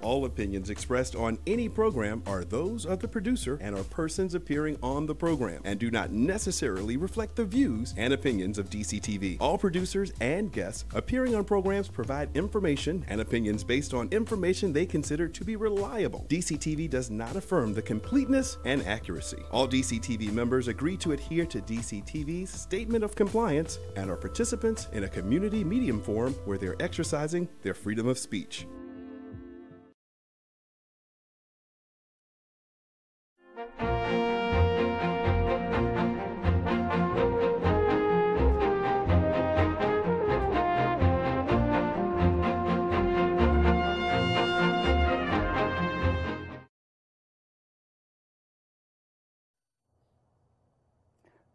All opinions expressed on any program are those of the producer and or persons appearing on the program and do not necessarily reflect the views and opinions of DCTV. All producers and guests appearing on programs provide information and opinions based on information they consider to be reliable. DCTV does not affirm the completeness and accuracy. All DCTV members agree to adhere to DCTV's statement of compliance and are participants in a community medium forum where they're exercising their freedom of speech.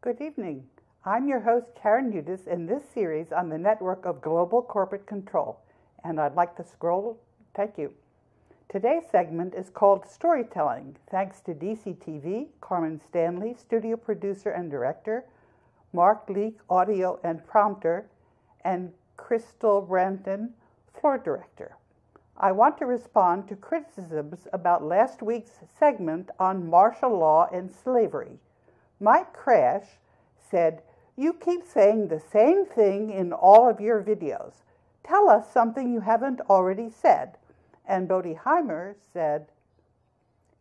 Good evening. I'm your host, Karen Udis, in this series on the network of global corporate control, and I'd like to thank you. Today's segment is called Storytelling, thanks to DCTV, Carmen Stanley, studio producer and director, Mark Leake, audio and prompter, and Crystal Branton, floor director. I want to respond to criticisms about last week's segment on martial law and slavery. Mike Crash said, "You keep saying the same thing in all of your videos. Tell us something you haven't already said." And Bodie Heimer said,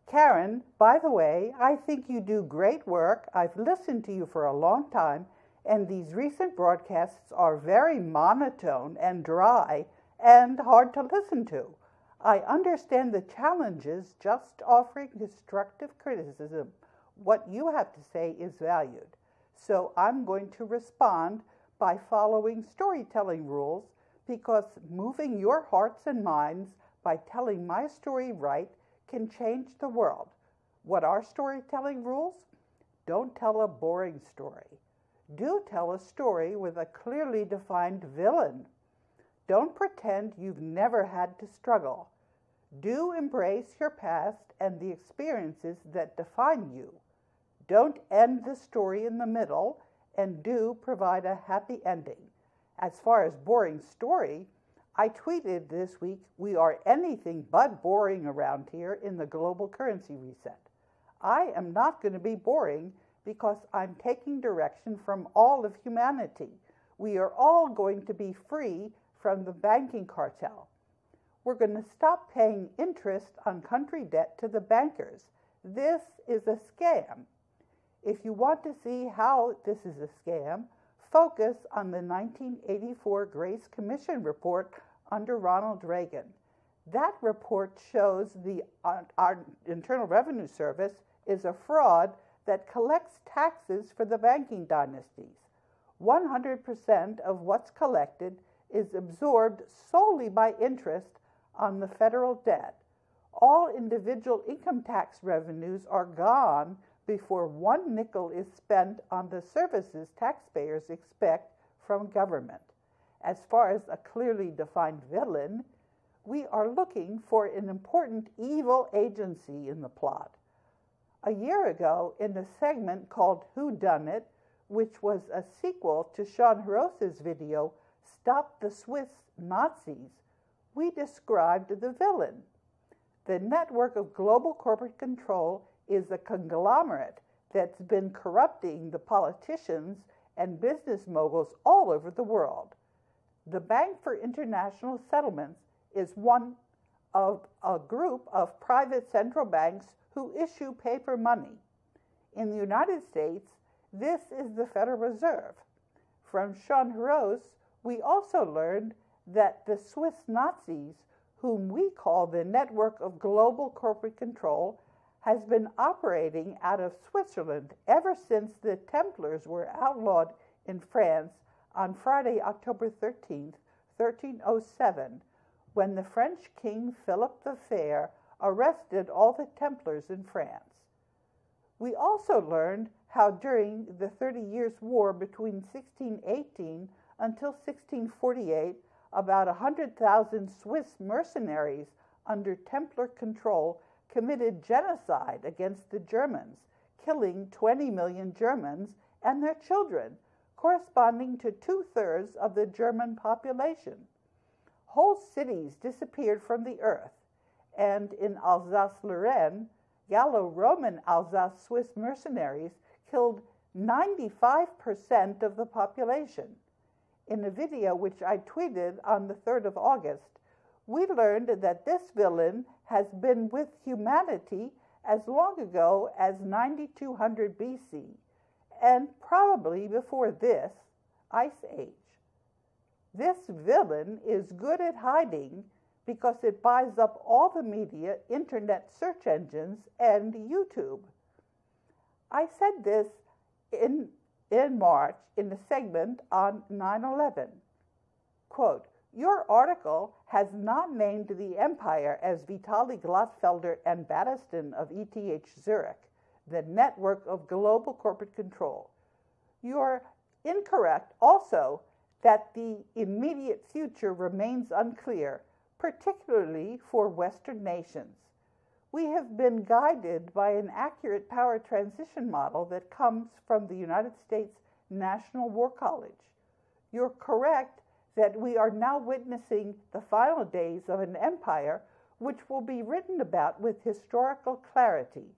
"Karen, by the way, I think you do great work. I've listened to you for a long time, and these recent broadcasts are very monotone and dry and hard to listen to. I understand the challenges, just offering constructive criticism. What you have to say is valued. So I'm going to respond by following storytelling rules, because moving your hearts and minds by telling my story right can change the world. What are storytelling rules? Don't tell a boring story. Do tell a story with a clearly defined villain. Don't pretend you've never had to struggle. Do embrace your past and the experiences that define you. Don't end the story in the middle, and do provide a happy ending. As far as boring story, I tweeted this week, "We are anything but boring around here in the global currency reset." I am not going to be boring because I'm taking direction from all of humanity. We are all going to be free from the banking cartel. We're going to stop paying interest on country debt to the bankers. This is a scam. If you want to see how this is a scam, focus on the 1984 Grace Commission report under Ronald Reagan. That report shows our Internal Revenue Service is a fraud that collects taxes for the banking dynasties. 100% of what's collected is absorbed solely by interest on the federal debt. All individual income tax revenues are gone before one nickel is spent on the services taxpayers expect from government. As far as a clearly defined villain, we are looking for an important evil agency in the plot. A year ago, in a segment called Who Done It, which was a sequel to Sean Hiros's video, Stop the Swiss Nazis, we described the villain. The network of global corporate control is a conglomerate that's been corrupting the politicians and business moguls all over the world. The Bank for International Settlements is one of a group of private central banks who issue paper money. In the United States, this is the Federal Reserve. From Sean Hiros, we also learned that the Swiss Nazis, whom we call the Network of Global Corporate Control, has been operating out of Switzerland ever since the Templars were outlawed in France on Friday, October 13th, 1307, when the French King Philip the Fair arrested all the Templars in France. We also learned how during the 30 Years' War between 1618 until 1648, about 100,000 Swiss mercenaries under Templar control committed genocide against the Germans, killing 20 million Germans and their children, corresponding to 2/3 of the German population. Whole cities disappeared from the earth, and in Alsace-Lorraine, Gallo-Roman Alsace-Swiss mercenaries killed 95% of the population. In a video which I tweeted on the 3rd of August, we learned that this villain has been with humanity as long ago as 9200 BC, and probably before this, Ice Age. This villain is good at hiding because it buys up all the media, internet search engines, and YouTube. I said this in March in a segment on 9/11. Quote, "Your article has not named the empire as Vitali Glatfelder and Battiston of ETH Zurich, the network of global corporate control. You're incorrect also that the immediate future remains unclear, particularly for Western nations. We have been guided by an accurate power transition model that comes from the United States National War College. You're correct that we are now witnessing the final days of an empire which will be written about with historical clarity.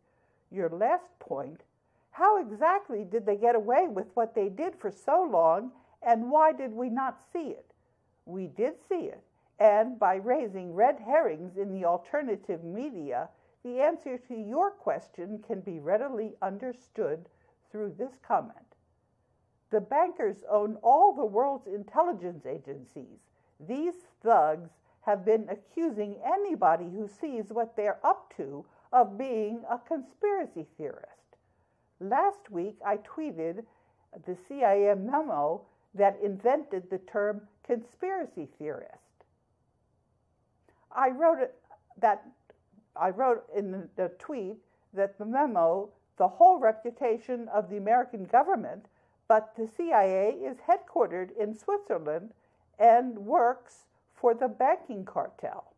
Your last point, how exactly did they get away with what they did for so long, and why did we not see it? We did see it, and by raising red herrings in the alternative media, the answer to your question can be readily understood through this comment. The bankers own all the world's intelligence agencies. These thugs have been accusing anybody who sees what they're up to of being a conspiracy theorist. Last week, I tweeted the CIA memo that invented the term conspiracy theorist. I wrote in the tweet that the memo, the whole reputation of the American government, but the CIA is headquartered in Switzerland and works for the Banking Cartel.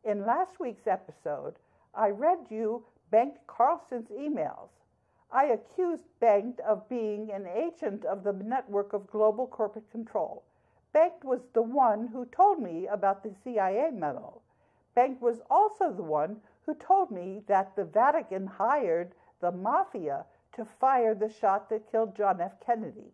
In last week's episode, I read you Bengt Carlson's emails. I accused Bengt of being an agent of the network of global corporate control. Bengt was the one who told me about the CIA memo. Bengt was also the one who told me that the Vatican hired the mafia to fire the shot that killed John F. Kennedy.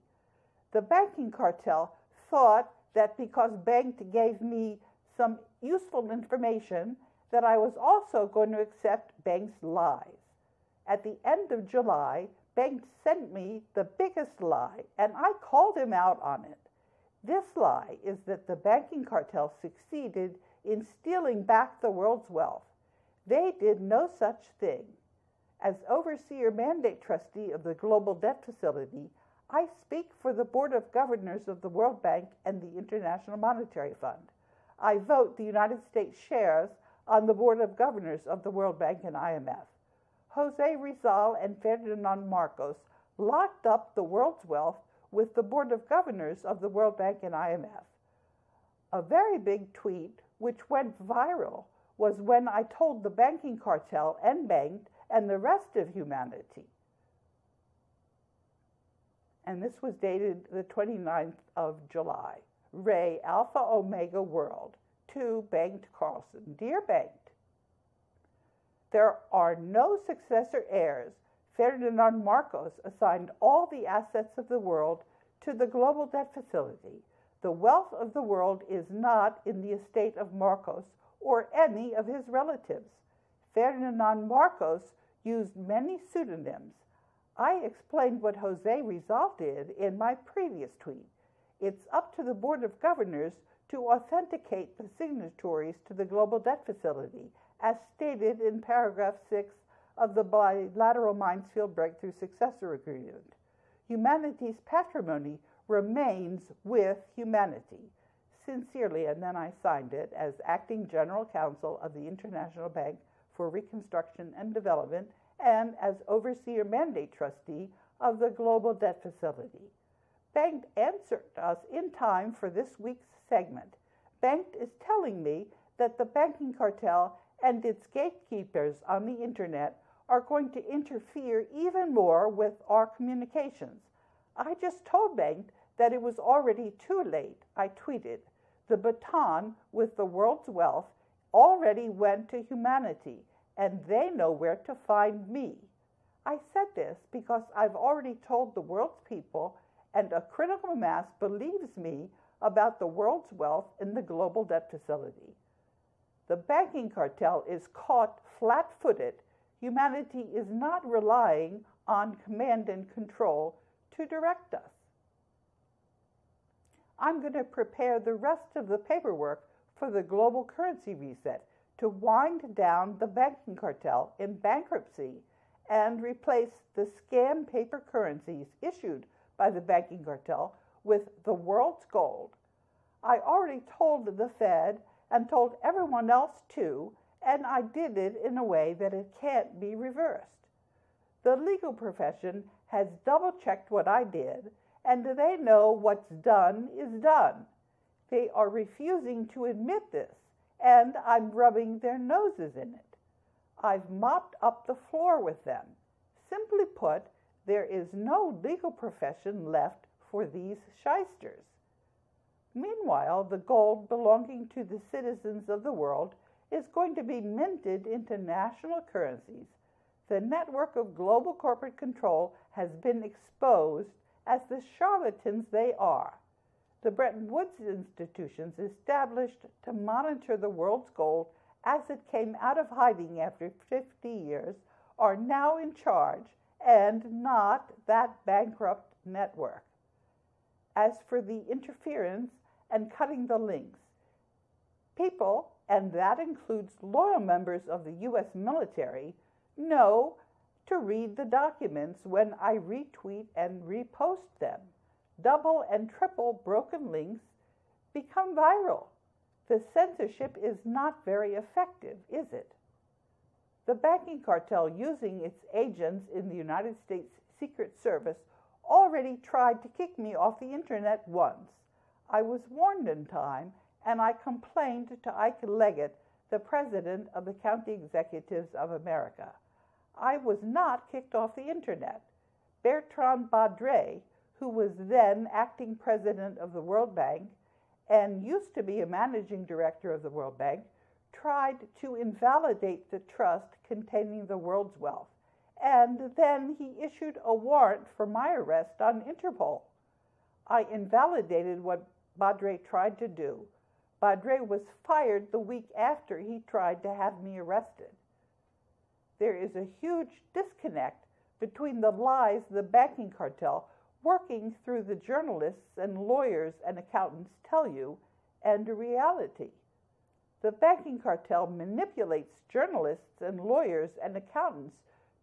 The Banking Cartel thought that because Bengt gave me some useful information, that I was also going to accept Bengt's lies. At the end of July, Bengt sent me the biggest lie, and I called him out on it. This lie is that the Banking Cartel succeeded in stealing back the world's wealth. They did no such thing. As Overseer Mandate Trustee of the Global Debt Facility, I speak for the Board of Governors of the World Bank and the International Monetary Fund. I vote the United States shares on the Board of Governors of the World Bank and IMF. Jose Rizal and Ferdinand Marcos locked up the world's wealth with the Board of Governors of the World Bank and IMF. A very big tweet, which went viral, was when I told the Banking Cartel and Bengt and the rest of humanity. And this was dated the 29th of July. Ray Alpha Omega World to Bengt Carlson. Dear Bengt, there are no successor heirs. Ferdinand Marcos assigned all the assets of the world to the Global Debt Facility. The wealth of the world is not in the estate of Marcos or any of his relatives. Ferdinand Marcos used many pseudonyms. I explained what Jose Rizal did in my previous tweet. It's up to the Board of Governors to authenticate the signatories to the Global Debt Facility, as stated in paragraph 6 of the Bilateral Minesfield Breakthrough Successor Agreement. Humanity's patrimony remains with humanity. Sincerely, and then I signed it as Acting General Counsel of the International Bank for Reconstruction and Development and as Overseer Mandate Trustee of the Global Debt Facility. Bengt answered us in time for this week's segment. Bengt is telling me that the Banking Cartel and its gatekeepers on the Internet are going to interfere even more with our communications. I just told Bengt that it was already too late. I tweeted, "The baton with the world's wealth already went to humanity, and they know where to find me. I said this because I've already told the world's people, and a critical mass believes me about the world's wealth in the global debt facility. The banking cartel is caught flat-footed. Humanity is not relying on command and control to direct us. I'm going to prepare the rest of the paperwork for the global currency reset to wind down the banking cartel in bankruptcy and replace the scam paper currencies issued by the banking cartel with the world's gold. I already told the Fed and told everyone else too, and I did it in a way that it can't be reversed. The legal profession has double-checked what I did, and they know what's done is done. They are refusing to admit this, and I'm rubbing their noses in it. I've mopped up the floor with them. Simply put, there is no legal profession left for these shysters. Meanwhile, the gold belonging to the citizens of the world is going to be minted into national currencies. The network of global corporate control has been exposed as the charlatans they are. The Bretton Woods institutions established to monitor the world's gold as it came out of hiding after 50 years are now in charge, and not that bankrupt network. As for the interference and cutting the links, people, and that includes loyal members of the U.S. military, know to read the documents when I retweet and repost them. Double and triple broken links become viral. The censorship is not very effective, is it? The banking cartel, using its agents in the United States Secret Service, already tried to kick me off the internet once. I was warned in time, and I complained to Ike Leggett, the president of the County Executives of America. I was not kicked off the internet. Bertrand Badre, who was then acting president of the World Bank and used to be a managing director of the World Bank, tried to invalidate the trust containing the world's wealth, and then he issued a warrant for my arrest on Interpol. I invalidated what Badre tried to do. Badre was fired the week after he tried to have me arrested. There is a huge disconnect between the lies the banking cartel, working through the journalists and lawyers and accountants, tell you, and reality. The banking cartel manipulates journalists and lawyers and accountants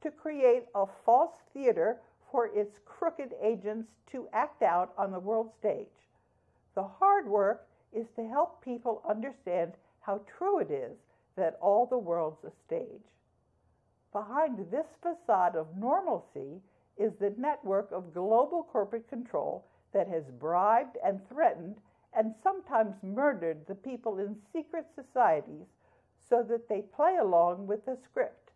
to create a false theater for its crooked agents to act out on the world stage. The hard work is to help people understand how true it is that all the world's a stage. Behind this facade of normalcy is the network of global corporate control that has bribed and threatened and sometimes murdered the people in secret societies so that they play along with the script.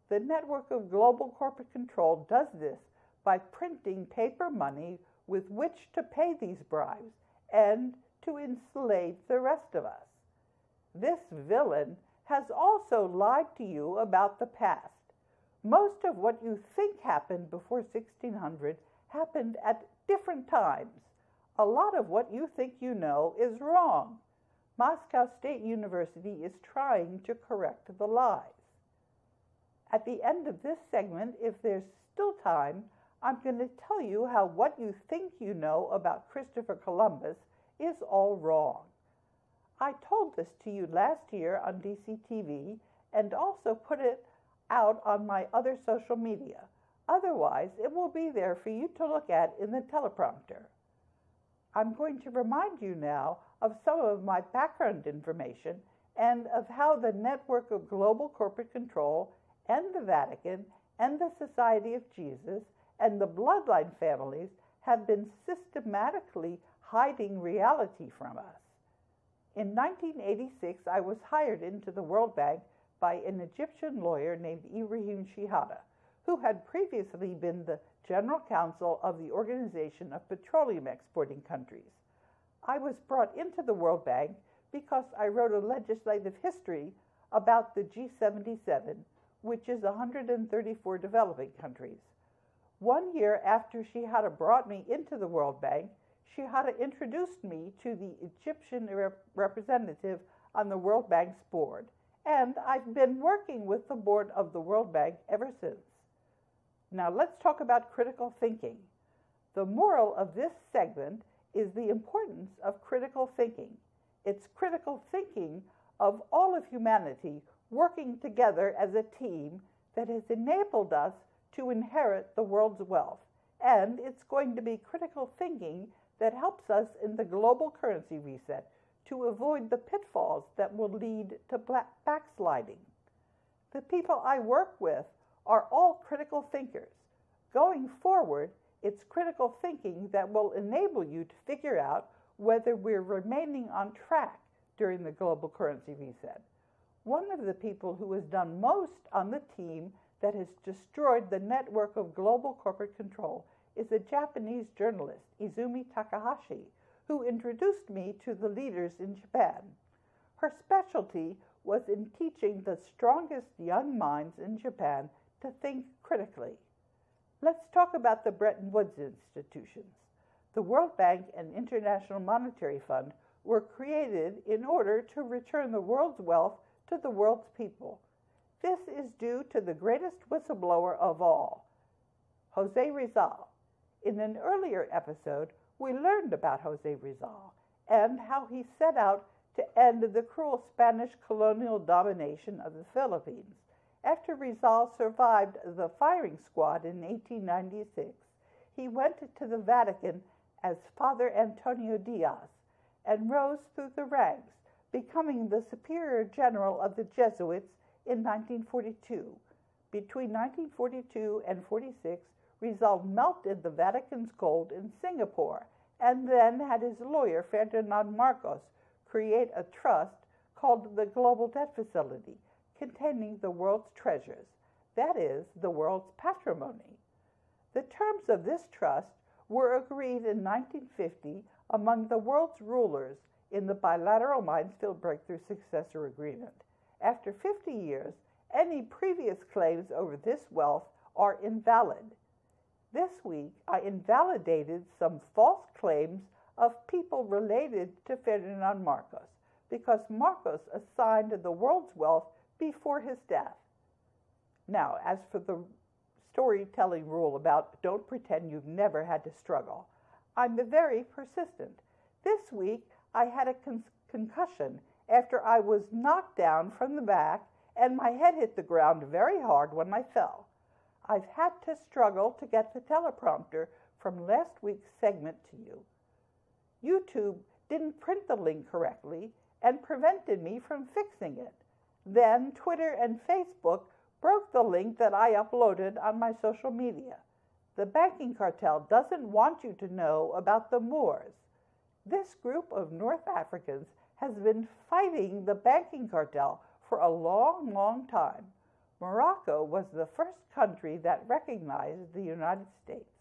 The network of global corporate control does this by printing paper money with which to pay these bribes and to enslave the rest of us. This villain has also lied to you about the past. Most of what you think happened before 1600 happened at different times. A lot of what you think you know is wrong. Moscow State University is trying to correct the lies. At the end of this segment, if there's still time, I'm going to tell you how what you think you know about Christopher Columbus is all wrong. I told this to you last year on DCTV and also put it out on my other social media. Otherwise, it will be there for you to look at in the teleprompter. I'm going to remind you now of some of my background information and of how the network of global corporate control and the Vatican and the Society of Jesus and the bloodline families have been systematically hiding reality from us. In 1986, I was hired into the World Bank by an Egyptian lawyer named Ibrahim Shihada, who had previously been the General Counsel of the Organization of Petroleum Exporting Countries. I was brought into the World Bank because I wrote a legislative history about the G77, which is 134 developing countries. 1 year after Shihada brought me into the World Bank, Shihada introduced me to the Egyptian representative on the World Bank's board, and I've been working with the board of the World Bank ever since. Now let's talk about critical thinking. The moral of this segment is the importance of critical thinking. It's critical thinking of all of humanity working together as a team that has enabled us to inherit the world's wealth. And it's going to be critical thinking that helps us in the global currency reset to avoid the pitfalls that will lead to backsliding. The people I work with are all critical thinkers. Going forward, it's critical thinking that will enable you to figure out whether we're remaining on track during the global currency reset. One of the people who has done most on the team that has destroyed the network of global corporate control is a Japanese journalist, Izumi Takahashi, who introduced me to the leaders in Japan. Her specialty was in teaching the strongest young minds in Japan to think critically. Let's talk about the Bretton Woods institutions. The World Bank and International Monetary Fund were created in order to return the world's wealth to the world's people. This is due to the greatest whistleblower of all, Jose Rizal. In an earlier episode, we learned about Jose Rizal and how he set out to end the cruel Spanish colonial domination of the Philippines. After Rizal survived the firing squad in 1896, he went to the Vatican as Father Antonio Diaz and rose through the ranks, becoming the Superior General of the Jesuits in 1942. Between 1942 and 46, Rizal melted the Vatican's gold in Singapore and then had his lawyer, Ferdinand Marcos, create a trust called the Global Debt Facility, containing the world's treasures, that is, the world's patrimony. The terms of this trust were agreed in 1950 among the world's rulers in the bilateral Minefield Breakthrough Successor Agreement. After 50 years, any previous claims over this wealth are invalid. This week, I invalidated some false claims of people related to Ferdinand Marcos because Marcos assigned the world's wealth before his death. Now, as for the storytelling rule about don't pretend you've never had to struggle, I'm very persistent. This week, I had a concussion after I was knocked down from the back and my head hit the ground very hard when I fell. I've had to struggle to get the teleprompter from last week's segment to you. YouTube didn't print the link correctly and prevented me from fixing it. Then Twitter and Facebook broke the link that I uploaded on my social media. The Banking Cartel doesn't want you to know about the Moors. This group of North Africans has been fighting the Banking Cartel for a long, long time. Morocco was the first country that recognized the United States.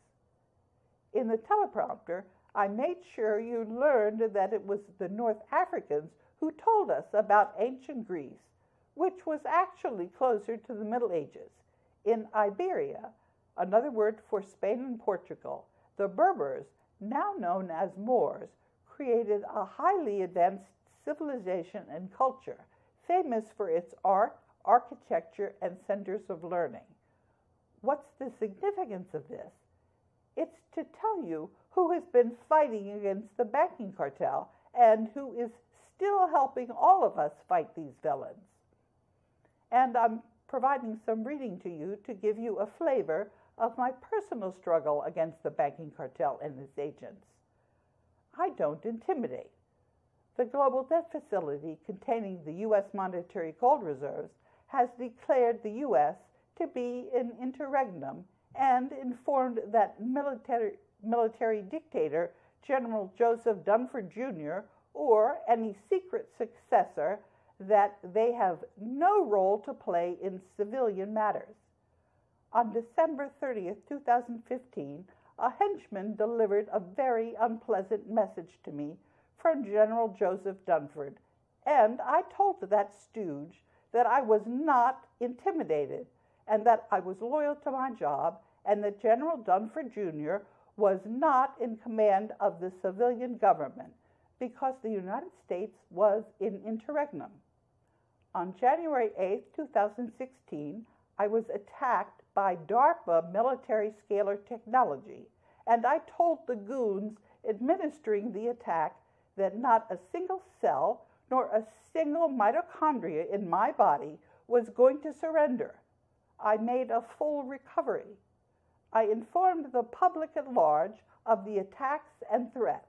In the teleprompter, I made sure you learned that it was the North Africans who told us about ancient Greece, which was actually closer to the Middle Ages. In Iberia, another word for Spain and Portugal, the Berbers, now known as Moors, created a highly advanced civilization and culture, famous for its art, architecture, and centers of learning. What's the significance of this? It's to tell you who has been fighting against the banking cartel and who is still helping all of us fight these villains. And I'm providing some reading to you to give you a flavor of my personal struggle against the banking cartel and its agents. I don't intimidate. The Global Debt Facility, containing the U.S. monetary gold reserves, has declared the U.S. to be an interregnum and informed that military dictator General Joseph Dunford Jr. or any secret successor that they have no role to play in civilian matters. On December 30th, 2015, a henchman delivered a very unpleasant message to me from General Joseph Dunford, And I told that stooge that I was not intimidated and that I was loyal to my job and that General Dunford Jr. was not in command of the civilian government because the United States was in interregnum. On January 8, 2016, I was attacked by DARPA military scalar technology, and I told the goons administering the attack that not a single cell nor a single mitochondria in my body was going to surrender. I made a full recovery. I informed the public at large of the attacks and threats.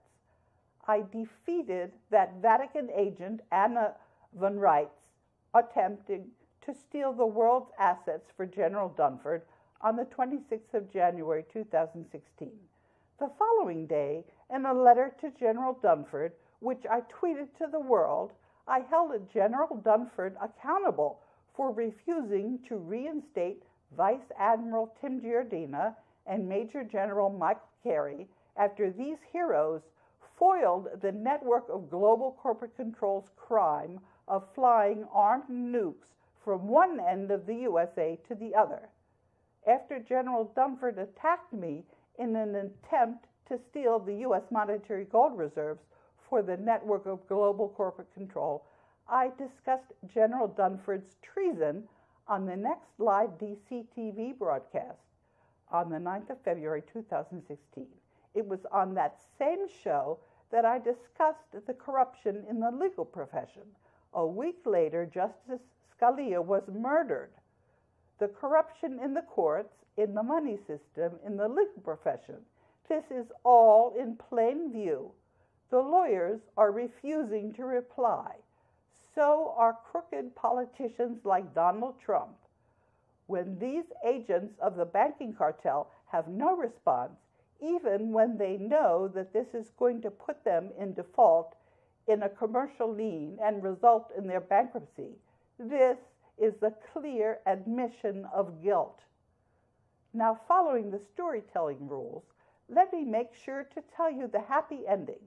I defeated that Vatican agent, Anna von Reitz, attempting to steal the world's assets for General Dunford on the 26th of January 2016. The following day, in a letter to General Dunford, which I tweeted to the world, I held General Dunford accountable for refusing to reinstate Vice Admiral Tim Giardina and Major General Michael Carey after these heroes foiled the network of global corporate control's crime of flying armed nukes from one end of the USA to the other. After General Dunford attacked me in an attempt to steal the U.S. monetary gold reserves for the network of global corporate control, I discussed General Dunford's treason on the next live DC TV broadcast on the 9th of February 2016. It was on that same show that I discussed the corruption in the legal profession. A week later, Justice Scalia was murdered. The corruption in the courts, in the money system, in the legal profession, this is all in plain view. The lawyers are refusing to reply. So are crooked politicians like Donald Trump. When these agents of the banking cartel have no response, even when they know that this is going to put them in default in a commercial lien and result in their bankruptcy, this is the clear admission of guilt. Now, following the storytelling rules, let me make sure to tell you the happy ending.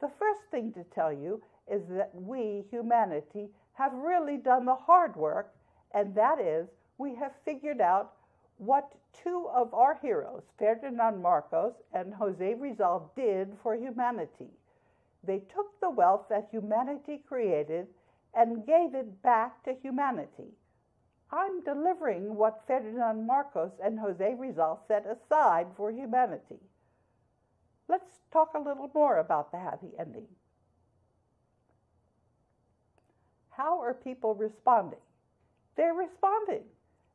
The first thing to tell you is that we, humanity, have really done the hard work, and that is we have figured out what two of our heroes, Ferdinand Marcos and Jose Rizal, did for humanity. They took the wealth that humanity created and gave it back to humanity. I'm delivering what Ferdinand Marcos and Jose Rizal set aside for humanity. Let's talk a little more about the happy ending. How are people responding? They're responding.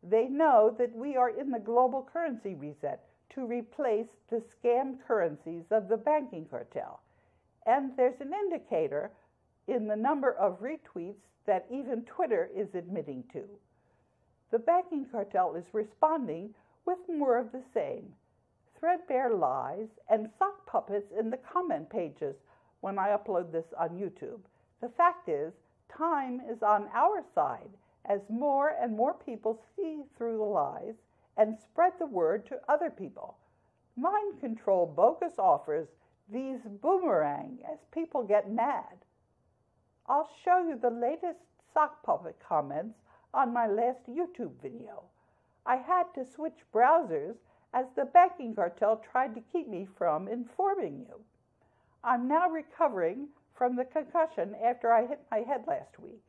They know that we are in the global currency reset to replace the scam currencies of the banking cartel. And there's an indicator in the number of retweets that even Twitter is admitting to. The banking cartel is responding with more of the same. Threadbare lies and sock puppets in the comment pages when I upload this on YouTube. The fact is, time is on our side as more and more people see through the lies and spread the word to other people. Mind control bogus offers these boomerang as people get mad. I'll show you the latest sock puppet comments on my last YouTube video. I had to switch browsers as the banking cartel tried to keep me from informing you. I'm now recovering from the concussion after I hit my head last week.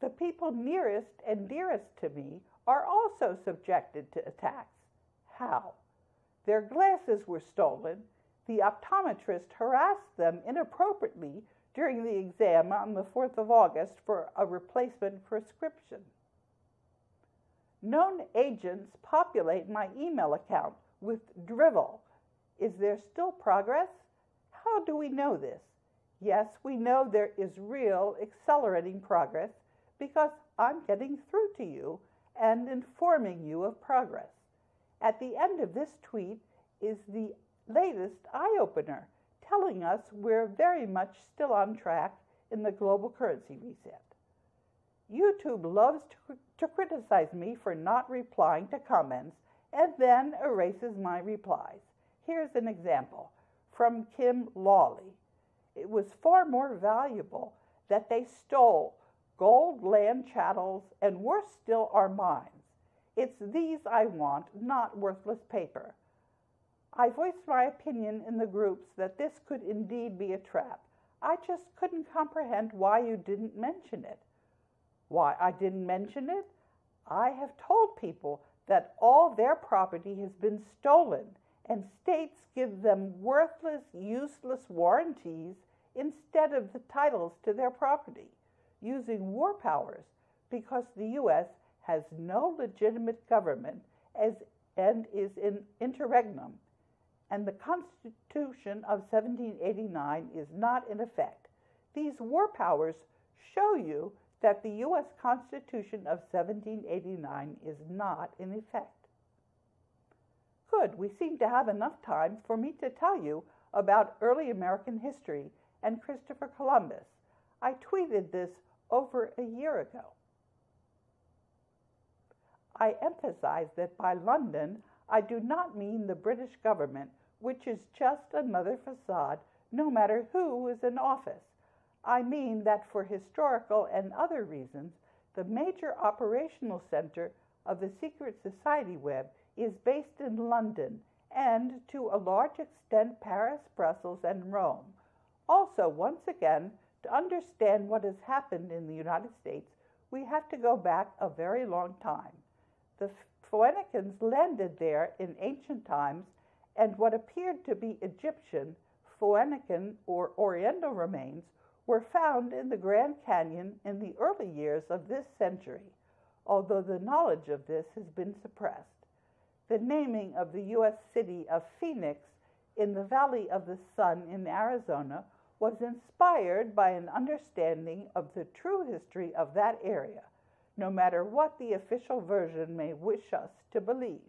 The people nearest and dearest to me are also subjected to attacks. How? Their glasses were stolen. The optometrist harassed them inappropriately during the exam on the 4th of August for a replacement prescription. Known agents populate my email account with drivel. Is there still progress? How do we know this? Yes, we know there is real accelerating progress because I'm getting through to you and informing you of progress. At the end of this tweet is the latest eye-opener telling us we're very much still on track in the global currency reset. YouTube loves to criticize me for not replying to comments and then erases my replies. Here's an example from Kim Lawley. It was far more valuable that they stole gold, land, chattels, and worse still, our minds. It's these I want, not worthless paper. I voiced my opinion in the groups that this could indeed be a trap. I just couldn't comprehend why you didn't mention it. Why I didn't mention it? I have told people that all their property has been stolen, and states give them worthless, useless warranties instead of the titles to their property, using war powers, because the U.S. has no legitimate government and is in interregnum, and the Constitution of 1789 is not in effect. These war powers show you that the U.S. Constitution of 1789 is not in effect. Good, we seem to have enough time for me to tell you about early American history and Christopher Columbus. I tweeted this over a year ago. I emphasize that by London, I do not mean the British government, which is just another facade, no matter who is in office. I mean that for historical and other reasons, the major operational center of the secret society web is based in London and, to a large extent, Paris, Brussels, and Rome. Also, once again, to understand what has happened in the United States, we have to go back a very long time. The Phoenicians landed there in ancient times, and what appeared to be Egyptian, Phoenician, or Oriental remains were found in the Grand Canyon in the early years of this century, although the knowledge of this has been suppressed. The naming of the U.S. city of Phoenix in the Valley of the Sun in Arizona was inspired by an understanding of the true history of that area, no matter what the official version may wish us to believe.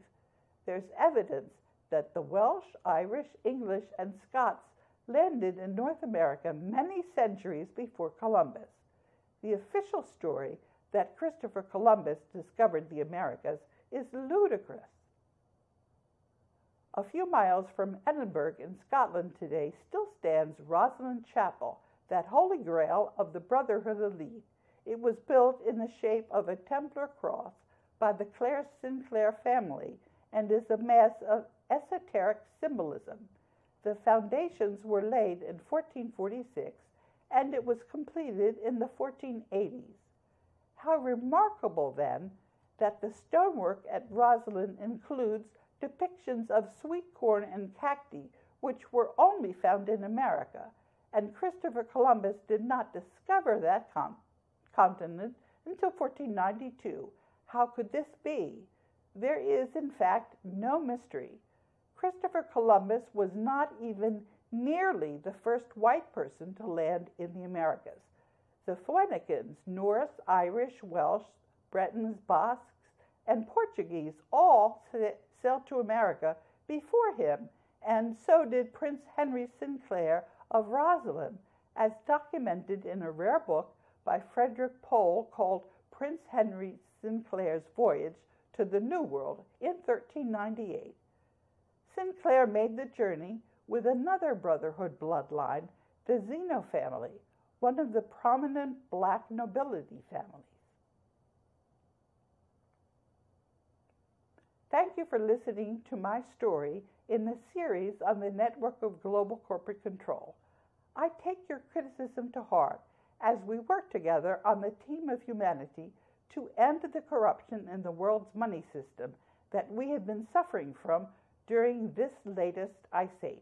There's evidence that the Welsh, Irish, English, and Scots landed in North America many centuries before Columbus. The official story that Christopher Columbus discovered the Americas is ludicrous. A few miles from Edinburgh in Scotland today still stands Rosslyn Chapel, that holy grail of the Brotherhood elite. It was built in the shape of a Templar cross by the Clare Sinclair family and is a mass of esoteric symbolism. The foundations were laid in 1446, and it was completed in the 1480s. How remarkable, then, that the stonework at Rosslyn includes depictions of sweet corn and cacti, which were only found in America, and Christopher Columbus did not discover that continent until 1492. How could this be? There is, in fact, no mystery. Christopher Columbus was not even nearly the first white person to land in the Americas. The Phoenicians, Norse, Irish, Welsh, Bretons, Basques, and Portuguese all sailed to America before him, and so did Prince Henry Sinclair of Rosslyn, as documented in a rare book by Frederick Pole called Prince Henry Sinclair's Voyage to the New World in 1398. Sinclair made the journey with another Brotherhood bloodline, the Zeno family, one of the prominent black nobility families. Thank you for listening to my story in the series on the network of global corporate control. I take your criticism to heart as we work together on the team of humanity to end the corruption in the world's money system that we have been suffering from during this latest ice age.